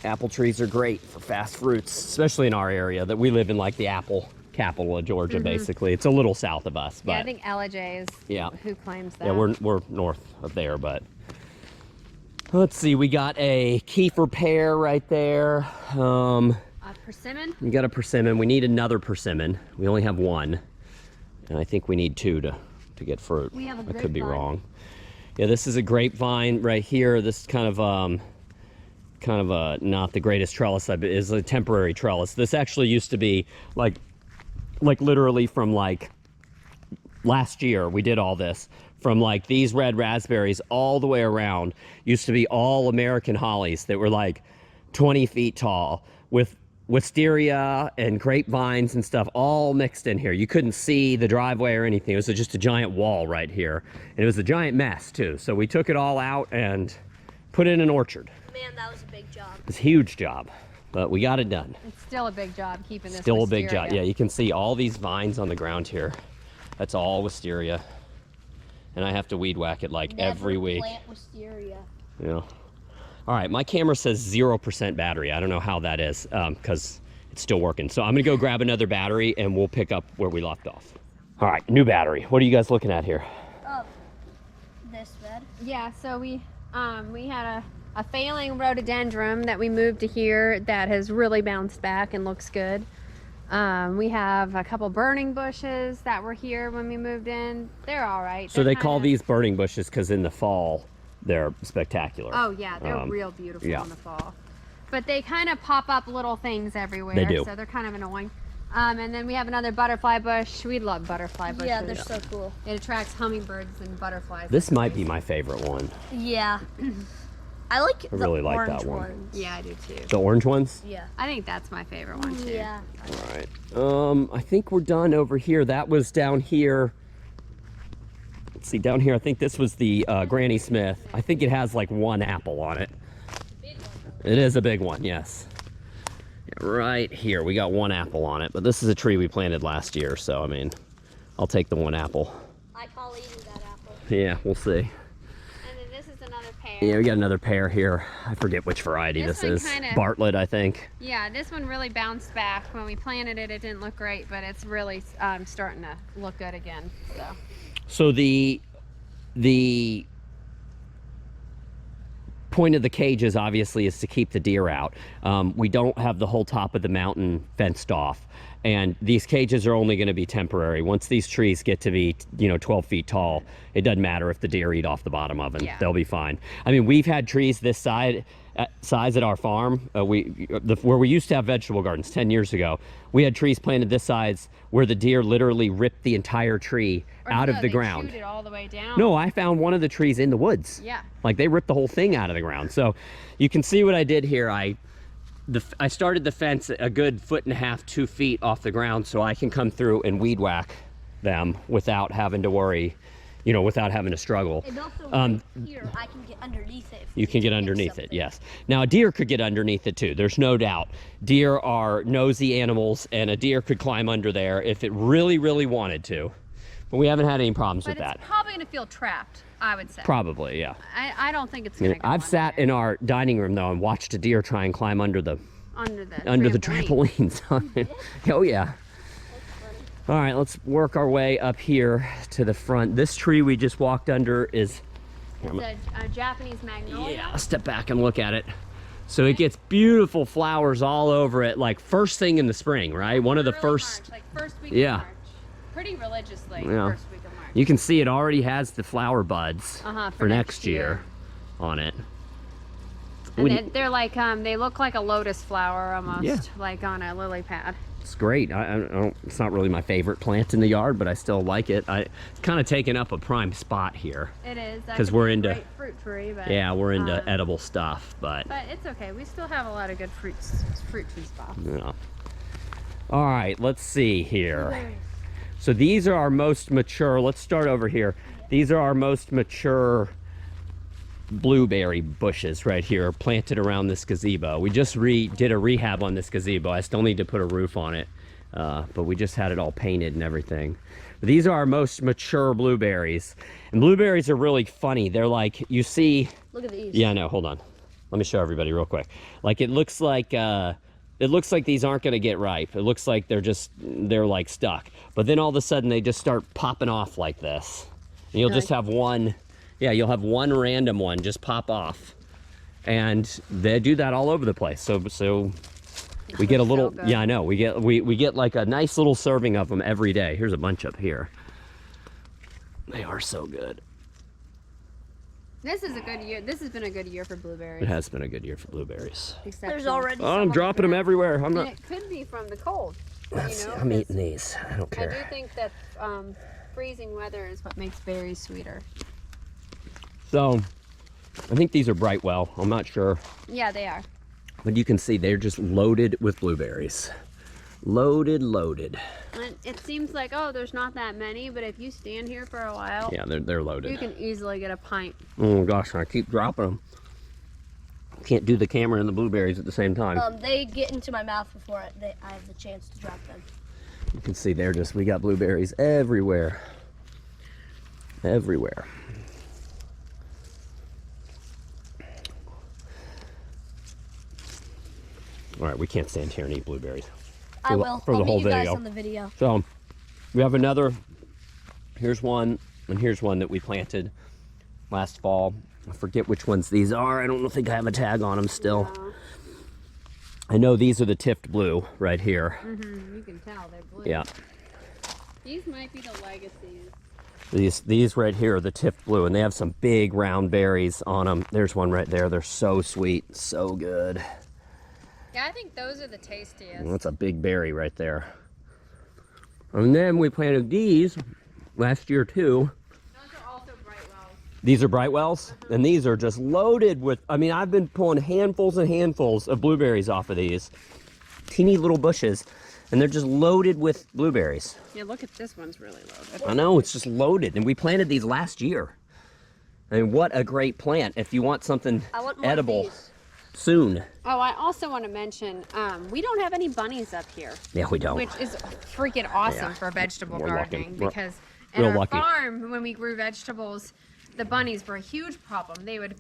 S1: apple trees are great for fast fruits, especially in our area that we live in, like the apple capital of Georgia, basically. It's a little south of us, but
S2: Yeah, I think LJ is who claims that.
S1: yeah, we're north of there, but let's see. We got a kefir pear right there.
S2: Persimmon.
S1: We got a persimmon. We need another persimmon. We only have one, and I think we need two to get fruit.
S3: We have a
S1: I could be
S3: grapevine.
S1: wrong. Yeah, this is a grapevine right here. This is kind of a not the greatest trellis. Is a temporary trellis. This actually used to be like literally from like last year. We did all this from like these red raspberries all the way around. Used to be all American hollies that were like 20 feet tall with wisteria and grapevines and stuff all mixed in here. You couldn't see the driveway or anything. It was just a giant wall right here. And it was a giant mess too. So we took it all out and put it in an orchard.
S3: Man, that was a big job.
S1: It's a huge job, but we got it done.
S2: It's still a big job keeping this.
S1: Still a big job.
S2: wisteria.
S1: Yeah, you can see all these vines on the ground here. That's all wisteria. And I have to weed whack it like every week.
S3: Plant wisteria.
S1: Yeah. All right, my camera says 0% battery. I don't know how that is because it's still working. So I'm gonna go grab another battery and we'll pick up where we left off. All right, new battery. What are you guys looking at here?
S3: This bed.
S2: Yeah, so we had a failing rhododendron that we moved to here that has really bounced back and looks good. We have a couple burning bushes that were here when we moved in. They're all right.
S1: So
S2: They're
S1: they call
S2: kinda-
S1: these burning bushes because in the fall, they're spectacular.
S2: Oh yeah, they're real beautiful
S1: yeah.
S2: in the fall. But they kind of pop up little things everywhere.
S1: They do.
S2: So they're kind of annoying. And then we have another butterfly bush. We love butterfly bushes.
S3: Yeah, they're so cool.
S2: It attracts hummingbirds and butterflies.
S1: This might be my favorite one.
S3: Yeah. I like the
S1: really like
S3: orange
S1: that one.
S3: ones.
S2: Yeah, I do too.
S1: The orange ones?
S3: Yeah.
S2: I think that's my favorite one too.
S3: Yeah.
S1: All right. I think we're done over here. That was down here. Let's see, down here, I think this was the Granny Smith. I think it has like one apple on it. It is a big one, yes. Yeah, right here, we got one apple on it, but this is a tree we planted last year, so I mean, I'll take the one apple.
S3: I call eating that apple.
S1: Yeah, we'll see.
S2: And then this is another pear.
S1: Yeah, we got another pear here. I forget which variety
S2: This
S1: this
S2: one
S1: is.
S2: kinda-
S1: Bartlett, I think.
S2: Yeah, this one really bounced back. When we planted it, it didn't look great, but it's really starting to look good again.
S1: So
S2: So
S1: the point of the cages obviously is to keep the deer out. We don't have the whole top of the mountain fenced off, and these cages are only going to be temporary. Once these trees get to be 12 feet tall, it doesn't matter if the deer eat off the bottom of them.
S2: Yeah.
S1: They'll be fine. I mean, we've had trees this size at our farm. Where we used to have vegetable gardens 10 years ago, we had trees planted this size where the deer literally ripped the entire tree out of the ground.
S2: Chewed it all the way down.
S1: No, I found one of the trees in the woods.
S2: Yeah.
S1: Like they ripped the whole thing out of the ground. So you can see what I did here. I started the fence a good 1.5 to 2 feet off the ground so I can come through and weed whack them without having to worry, without having to struggle.
S3: And also right here, I can get underneath it. if
S1: You
S3: we
S1: can
S3: need
S1: get
S3: to pick
S1: underneath it,
S3: something.
S1: yes. Now a deer could get underneath it too, there's no doubt. Deer are nosy animals and a deer could climb under there if it really, really wanted to. But we haven't had any problems
S2: But
S1: with
S2: it's
S1: that.
S2: probably going to feel trapped, I would say.
S1: Probably, yeah.
S2: I don't think it's going to go
S1: I've sat
S2: under
S1: in our dining room though and watched a deer try and climb under the
S2: the
S1: trampolines. Oh yeah. All right, let's work our way up here to the front. This tree we just walked under is,
S2: It's a Japanese magnolia.
S1: yeah, step back and look at it. So it gets beautiful flowers all over it, like first thing in the spring, right? One of the
S2: Early
S1: first.
S2: March, like first week
S1: Yeah.
S2: of March. Pretty religiously,
S1: Yeah.
S2: first week of March.
S1: You can see it already has the flower buds
S2: For
S1: next year on it.
S2: And they're like, they look like a lotus flower almost,
S1: Yeah.
S2: like on a lily pad.
S1: It's great. I don't, it's not really my favorite plant in the yard, but I still like it. It's kind of taken up a prime spot here.
S2: It is.
S1: 'Cause we're into-
S2: great fruit tree, but
S1: Yeah, we're into edible stuff, but
S2: it's okay. We still have a lot of good fruit tree spots.
S1: yeah. All right, let's see here. So these are our most mature. Let's start over here. These are our most mature blueberry bushes right here, planted around this gazebo. We just did a rehab on this gazebo. I still need to put a roof on it, but we just had it all painted and everything. But these are our most mature blueberries, and blueberries are really funny. They're like, you see.
S3: Look at these.
S1: Yeah, no, hold on. Let me show everybody real quick. Like it looks like these aren't going to get ripe. It looks like they're like stuck. But then all of a sudden they just start popping off like this. And you'll just have one. Yeah, you'll have one random one just pop off, and they do that all over the place. So we get a little.
S2: good.
S1: Yeah, I know. We get like a nice little serving of them every day. Here's a bunch up here. They are so good.
S2: This is a good year. This has been a good year for blueberries.
S1: It has been a good year for blueberries.
S3: There's already.
S1: Oh, I'm
S3: some
S1: dropping them everywhere. I'm
S2: And
S1: not.
S2: it could be from the cold.
S1: Let's
S2: you know,
S1: see, I'm
S2: 'cause
S1: eating these. I don't
S2: I do
S1: care.
S2: think that freezing weather is what makes berries sweeter.
S1: So, I think these are Brightwell. I'm not sure.
S2: Yeah, they are.
S1: But you can see they're just loaded with blueberries. Loaded.
S2: And it seems like, oh, there's not that many, but if you stand here for a while,
S1: Yeah, they're
S2: you
S1: loaded.
S2: can easily get a pint.
S1: Oh gosh, I keep dropping them. Can't do the camera and the blueberries at the same time.
S3: They get into my mouth before I have the chance to drop them.
S1: You can see we got blueberries everywhere. Everywhere. All right, we can't stand here and eat blueberries.
S3: I will.
S1: For the
S3: I'll
S1: whole
S3: meet you guys
S1: video.
S3: on the video.
S1: So we have another, here's one, and here's one that we planted last fall. I forget which ones these are. I don't think I have a tag on them still.
S2: No.
S1: I know these are the tipped blue right here.
S2: You can tell they're blue.
S1: Yeah.
S2: These might be the legacies.
S1: These right here are the tipped blue, and they have some big round berries on them. There's one right there. They're so sweet, so good.
S2: Yeah, I think those are the tastiest.
S1: That's a big berry right there. And then we planted these last year too.
S2: Those are also Brightwells.
S1: These are Brightwells, and these are just loaded with, I mean, I've been pulling handfuls and handfuls of blueberries off of these. Teeny little bushes, and they're just loaded with blueberries.
S2: Yeah, look at this one's really loaded.
S1: I know, it's just loaded, and we planted these last year. I mean, what a great plant if you want something
S3: I want more of
S1: edible
S3: these.
S1: soon.
S2: Oh, I also want to mention, we don't have any bunnies up here,
S1: Yeah, we don't.
S2: which is freaking awesome
S1: Yeah.
S2: for vegetable
S1: We're lucky.
S2: gardening
S1: We're
S2: because in
S1: real
S2: our
S1: lucky.
S2: farm, when we grew vegetables, the bunnies were a huge problem. They would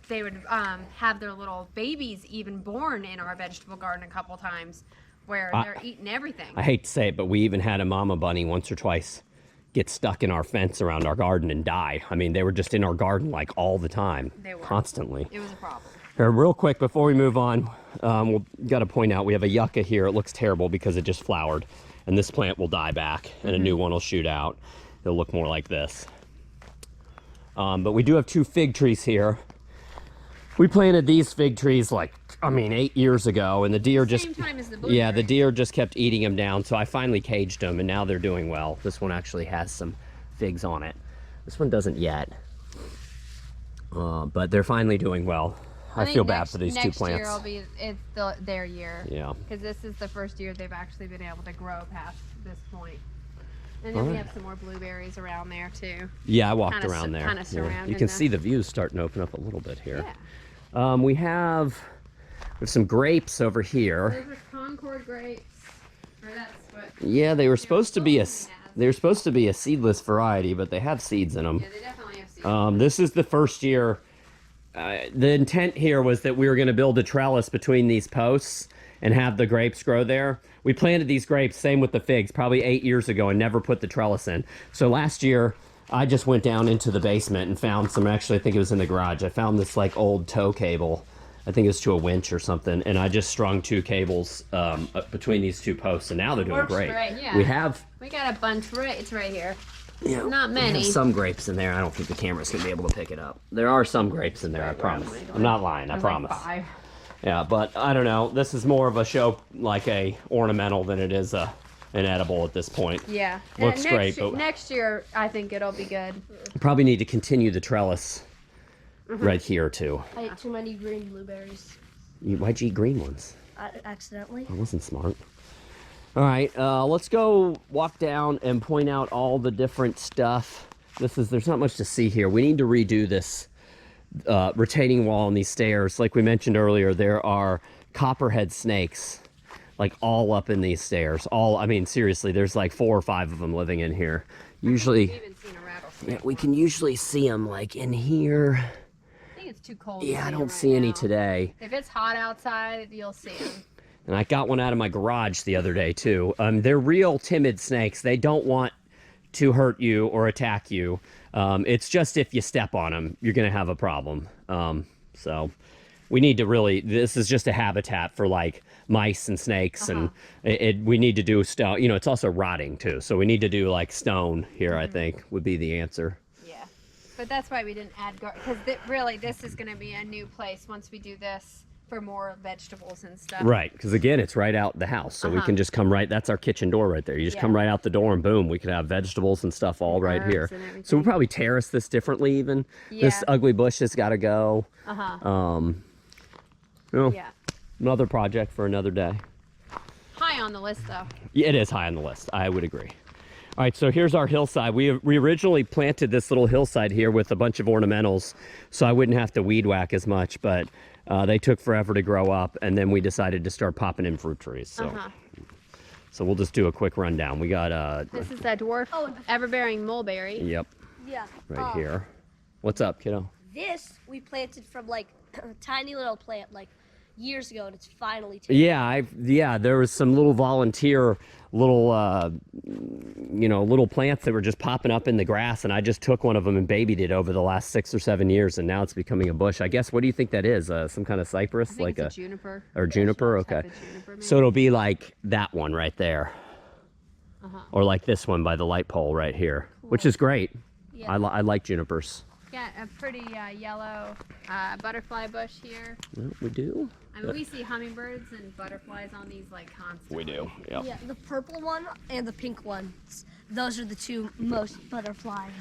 S2: have their little babies even born in our vegetable garden a couple times, where they're eating everything.
S1: I hate to say it, but we even had a mama bunny once or twice get stuck in our fence around our garden and die. I mean, they were just in our garden like all the time,
S2: They were.
S1: constantly.
S2: It was a problem.
S1: Here, real quick before we move on, we've got to point out we have a yucca here. It looks terrible because it just flowered, and this plant will die back, and a new one will shoot out. It'll look more like this. But we do have 2 fig trees here. We planted these fig trees 8 years ago, and the deer
S2: Same time as the blueberry.
S1: yeah, the deer just kept eating them down, so I finally caged them, and now they're doing well. This one actually has some figs on it. This one doesn't yet, but they're finally doing well. I
S2: think
S1: feel bad for these 2
S2: Next
S1: plants.
S2: year will be their year.
S1: Yeah.
S2: Because this is the first year they've actually been able to grow past this point. And then we have some more blueberries around there too.
S1: Yeah, I walked
S2: Kinda
S1: around there.
S2: kinda
S1: Yeah.
S2: surrounding
S1: You can
S2: the-
S1: see the views starting to open up a little bit here.
S2: Yeah.
S1: We have some grapes over here.
S2: Those are Concord grapes. Or that's what.
S1: Yeah, they were supposed to be a
S2: supposed to be
S1: they were supposed to be a seedless variety, but they have seeds in them.
S2: Yeah, they definitely have seeds.
S1: This is the first year. The intent here was that we were going to build a trellis between these posts and have the grapes grow there. We planted these grapes, same with the figs, probably 8 years ago, and never put the trellis in. So last year, I just went down into the basement and found some, actually I think it was in the garage, I found this old tow cable I think it's to a winch or something, and I just strung 2 cables between these 2 posts, and now they're doing
S2: Works
S1: great.
S2: yeah.
S1: We have
S2: got a bunch it's right here.
S1: Yeah,
S2: Not
S1: we
S2: many.
S1: have some grapes in there. I don't think the camera's gonna be able to pick it up. There are some grapes in there, I promise. I'm not lying, I promise.
S2: Like 5.
S1: Yeah, but I don't know. This is more of a show, like a ornamental, than it is an edible at this point.
S2: Yeah.
S1: Looks great, but
S2: next year I think it'll be good.
S1: probably need to continue the trellis right here too.
S3: I ate too many green blueberries.
S1: Why'd you eat green ones?
S3: Accidentally.
S1: I wasn't smart. All right, let's go walk down and point out all the different stuff. There's not much to see here. We need to redo this retaining wall and these stairs. Like we mentioned earlier, there are copperhead snakes, like all up in these stairs. I mean, seriously, there's like 4 or 5 of them living in here. Usually,
S2: We've even seen a rattlesnake.
S1: yeah, we can usually see them like in here.
S2: I think it's too cold.
S1: Yeah,
S2: to
S1: I
S2: see
S1: don't
S2: 'em
S1: see
S2: right
S1: any
S2: now.
S1: today.
S2: If it's hot outside, you'll see them.
S1: And I got one out of my garage the other day too. They're real timid snakes. They don't want to hurt you or attack you. It's just if you step on them, you're going to have a problem. So we need to really, this is just a habitat for like mice and snakes, and we need to do stone. You know, it's also rotting too. So we need to do like stone here, I think would be the answer.
S2: Yeah. But that's why we didn't add because really this is going to be a new place once we do this for more vegetables and stuff.
S1: Right, because again, it's right out the house, so we can just come right. That's our kitchen door right there. You just come right out the door, and boom, we could have vegetables and stuff all right here. So we'll probably terrace this differently. Even this ugly bush has got to go.
S2: Yeah.
S1: Another project for another day.
S2: High on the list though.
S1: Yeah, it is high on the list. I would agree. All right, so here's our hillside. We originally planted this little hillside here with a bunch of ornamentals, so I wouldn't have to weed whack as much, but they took forever to grow up, and then we decided to start popping in fruit trees. So we'll just do a quick rundown. We got
S2: this is a dwarf everbearing mulberry.
S1: Yep,
S3: Yeah.
S1: right here. What's up, kiddo?
S3: This we planted from like a tiny little plant like years ago, and it's finally taken.
S1: Yeah, there was some little volunteer little little plants that were just popping up in the grass, and I just took one of them and babied it over the last 6 or 7 years, and now it's becoming a bush. I guess, what do you think that is? Some kind of cypress?
S2: I think it's a juniper.
S1: Or juniper? Okay.
S2: Juniper,
S1: So it'll be like that one right there. Or like this one by the light pole right here, which is great.
S3: Yeah.
S1: I like junipers.
S2: Got a pretty yellow butterfly bush here.
S1: Well, we do.
S2: I mean, we see hummingbirds and butterflies on these like constantly.
S1: We do, yep.
S3: Yeah, the purple one and the pink ones. Those are the 2 most butterflies.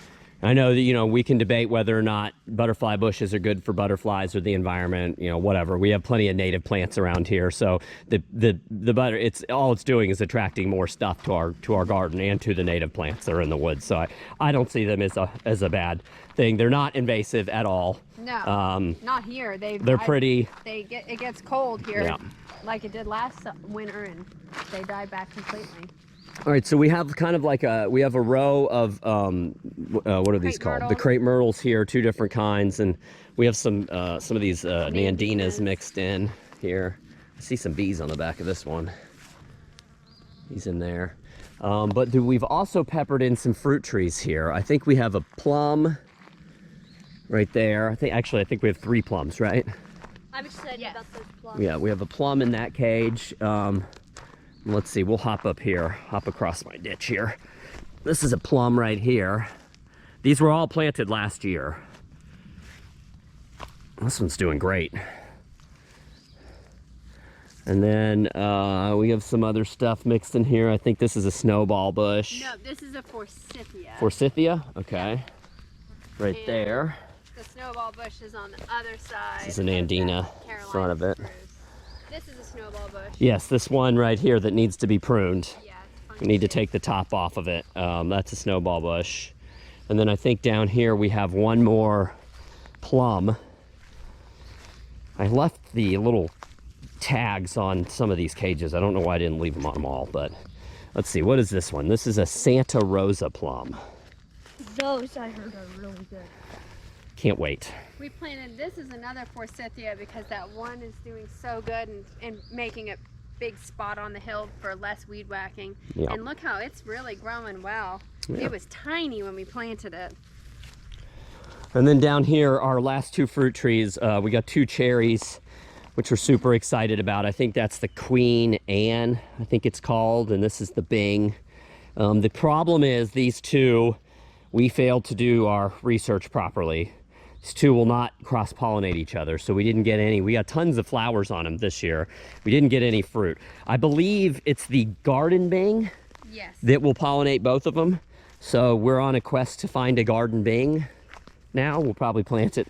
S1: I know that, we can debate whether or not butterfly bushes are good for butterflies or the environment, whatever. We have plenty of native plants around here. So the butter, it's doing is attracting more stuff to our garden and to the native plants that are in the woods. So I don't see them as a bad thing. They're not invasive at all.
S2: No, not here.
S1: They're pretty.
S2: It gets cold here,
S1: Yeah.
S2: like it did last winter, and they die back completely.
S1: All right, so we have kind of like a row of what are these
S2: Crepe
S1: called?
S2: myrtle.
S1: The crepe myrtles here, 2 different kinds, and we have some of these nandinas mixed in here. I see some bees on the back of this one. He's in there, but we've also peppered in some fruit trees here. I think we have a plum right there. I think we have 3 plums, right?
S3: I'm excited about those plums.
S1: Yeah, we have a plum in that cage. Let's see, we'll hop across my ditch here. This is a plum right here. These were all planted last year. This one's doing great. And then we have some other stuff mixed in here. I think this is a snowball bush.
S2: No, this is a forsythia.
S1: Forsythia? Okay. Right
S2: And
S1: there.
S2: The snowball bush is on the other side.
S1: This is an andina in front of it.
S2: Spruce. This is a snowball bush.
S1: Yes, this one right here that needs to be pruned.
S2: Yeah, it's
S1: We need to take the top off of it. That's a snowball bush. And then I think down here we have one more plum. I left the little tags on some of these cages. I don't know why I didn't leave them on them all, but let's see. What is this one? This is a Santa Rosa plum.
S3: Those I heard are really good.
S1: Can't wait.
S2: We planted, this is another forsythia because that one is doing so good and making a big spot on the hill for less weed whacking.
S1: Yeah.
S2: And look how it's really growing well.
S1: Yeah.
S2: It was tiny when we planted it.
S1: And then down here, our last 2 fruit trees, we got 2 cherries. which we're super excited about. I think that's the Queen Anne, I think it's called, and this is the Bing. The problem is these two, we failed to do our research properly. These two will not cross-pollinate each other, so we didn't get any. We got tons of flowers on them this year. We didn't get any fruit. I believe it's the garden Bing that will pollinate both of them. So we're on a quest to find a garden Bing now. We'll probably plant it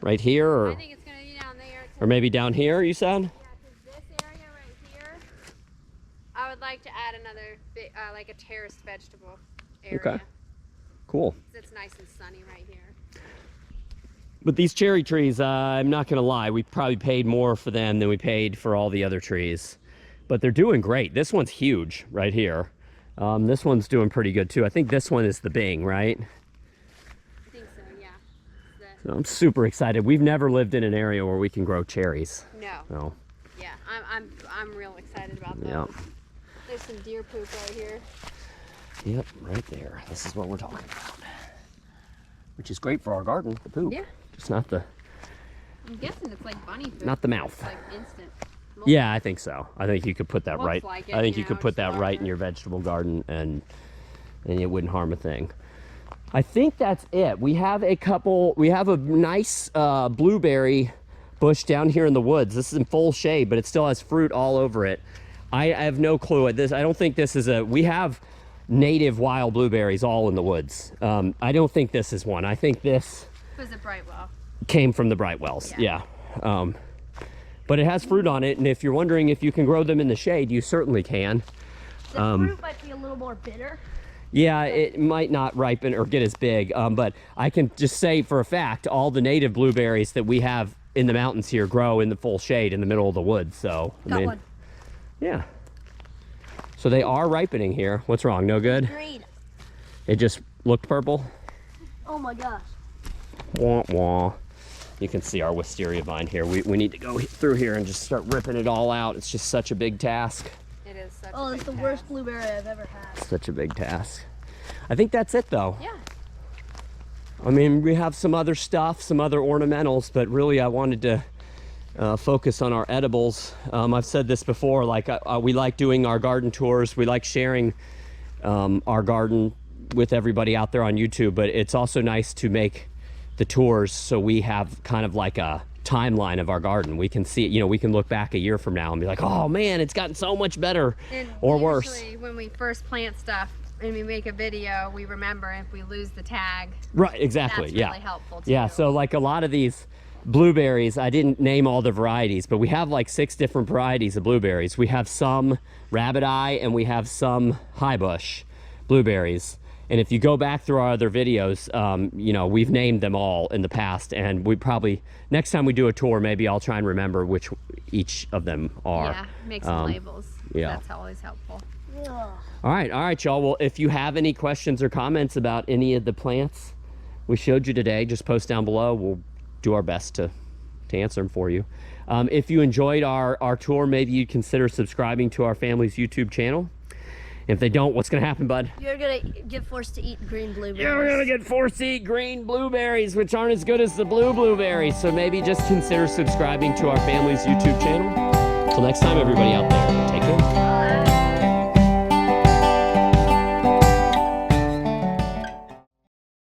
S1: right here, or
S2: I think it's going to be down there.
S1: or maybe down here, you said?
S2: Yeah, because this area right here, I would like to add another, like a terraced vegetable area.
S1: Okay. Cool.
S2: It's nice and sunny right here.
S1: But these cherry trees, I'm not gonna lie, we probably paid more for them than we paid for all the other trees. But they're doing great. This one's huge right here. This one's doing pretty good too. I think this one is the Bing, right?
S2: I think so, yeah.
S1: So I'm super excited. We've never lived in an area where we can grow cherries.
S2: No.
S1: So,
S2: Yeah, I'm real excited about those.
S1: yeah.
S2: There's some deer poop right here.
S1: Yep, right there. This is what we're talking about. Which is great for our garden, the poop.
S2: Yeah.
S1: Just not the...
S2: I'm guessing it's like bunny poop.
S1: Not the mouth.
S2: It's like instant.
S1: Yeah, I think so. I think you could put that
S2: Looks
S1: right.
S2: like it,
S1: I think
S2: you
S1: you could
S2: know,
S1: put
S2: it's
S1: that right in
S2: larger.
S1: your vegetable garden, and it wouldn't harm a thing. I think that's it. We have a nice blueberry bush down here in the woods. This is in full shade, but it still has fruit all over it. I have no clue at this. I don't think this is we have native wild blueberries all in the woods. I don't think this is one. I think this
S2: Was it Brightwell?
S1: came from the Brightwells.
S2: Yeah.
S1: But it has fruit on it, and if you're wondering if you can grow them in the shade, you certainly can.
S3: The fruit might be a little more bitter.
S1: Yeah, it might not ripen or get as big, but I can just say for a fact, all the native blueberries that we have in the mountains here grow in the full shade in the middle of the woods. So,
S3: Got one.
S1: yeah. So they are ripening here. What's wrong? No good?
S3: Green.
S1: It just looked purple?
S3: Oh my gosh.
S1: Wah, wah. You can see our wisteria vine here. We need to go through here and just start ripping it all out. It's just such a big task.
S2: It is such
S3: Oh,
S2: a
S3: it's the
S2: big
S3: worst
S2: task.
S3: blueberry I've ever had.
S1: Such a big task. I think that's it though.
S2: Yeah.
S1: I mean, we have some other stuff, some other ornamentals, but really I wanted to focus on our edibles. I've said this before, like we like doing our garden tours. We like sharing our garden with everybody out there on YouTube, but it's also nice to make the tours so we have kind of like a timeline of our garden. We can see it, you know, we can look back a year from now and be like, oh man, it's gotten so much better
S2: And
S1: or worse.
S2: usually when we first plant stuff and we make a video, we remember if we lose the tag.
S1: Right, exactly,
S2: That's
S1: yeah.
S2: really helpful too.
S1: Yeah, so like a lot of these blueberries, I didn't name all the varieties, but we have like 6 different varieties of blueberries. We have some rabbit eye and we have some high bush blueberries. And if you go back through our other videos, you know, we've named them all in the past, and we probably, next time we do a tour, maybe I'll try and remember which each of them are.
S2: Yeah, make some labels.
S1: yeah.
S2: That's always helpful.
S3: Ugh.
S1: All right, y'all. Well, if you have any questions or comments about any of the plants we showed you today, just post down below. We'll do our best to answer them for you. If you enjoyed our tour, maybe you'd consider subscribing to our family's YouTube channel. If they don't, what's gonna happen, bud?
S3: You're gonna get forced to eat green blueberries.
S1: Yeah, we're gonna get forced to eat green blueberries, which aren't as good as the blue blueberries. So maybe just consider subscribing to our family's YouTube channel. Until next time, everybody out there, take care.
S3: Bye.